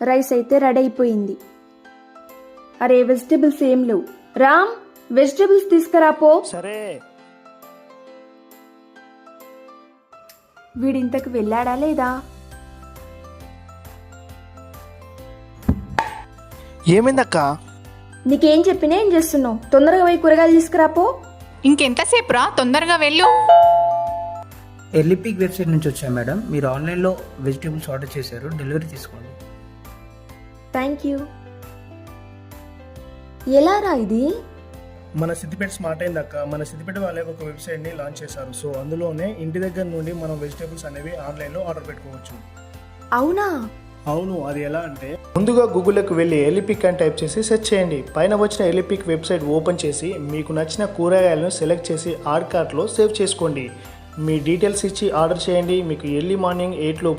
Rice అయితే ready అయిపోయింది. అరే వెజిటబుల్స్ ఏం లేవు. రామ్, వెజిటబుల్స్ తీసుకురాపో. సరే. వీడింతకు వెళ్ళాడా లేదా? ఏమైందక్క? నీకేం చెప్పినా ఏం చేస్తున్నావు? తొందరగా పోయి కూరగాయలు తీసుకురాపో. ఇంకెంతసేపు రా, తొందరగా వెళ్ళు. ఎర్లీపిక్ వెబ్సైట్ నుంచి వచ్చా మేడం. మీరు ఆన్లైన్లో వెజిటేబుల్స్ ఆర్డర్ చేశారు, డెలివరీ తీసుకోండి. Thank you. ఎలా రా ఇది? మన సిద్దిపేట స్మార్ట్ అయిందక్క. మన సిద్దిపేట వాళ్ళే ఒక వెబ్సైట్ని లాంచ్ చేశారు. సో అందులోనే ఇంటి దగ్గర నుండి మనం వెజిటేబుల్స్ అనేవి ఆన్లైన్లో ఆర్డర్ పెట్టుకోవచ్చు. అవునా? అవును. అది ఎలా అంటే, ముందుగా గూగుల్లోకి వెళ్ళి ఎలిపిక్ అని టైప్ చేసి సెర్చ్ చేయండి. పైన వచ్చిన ఎలిపిక్ వెబ్సైట్ ఓపెన్ చేసి మీకు నచ్చిన కూరగాయలను సెలెక్ట్ చేసి ఆర్ట్ కార్ట్లో సేవ్ చేసుకోండి. మీ డీటెయిల్స్ ఇచ్చి ఆర్డర్ చేయండి. మీకు ఎర్లీ మార్నింగ్ 8 లోపు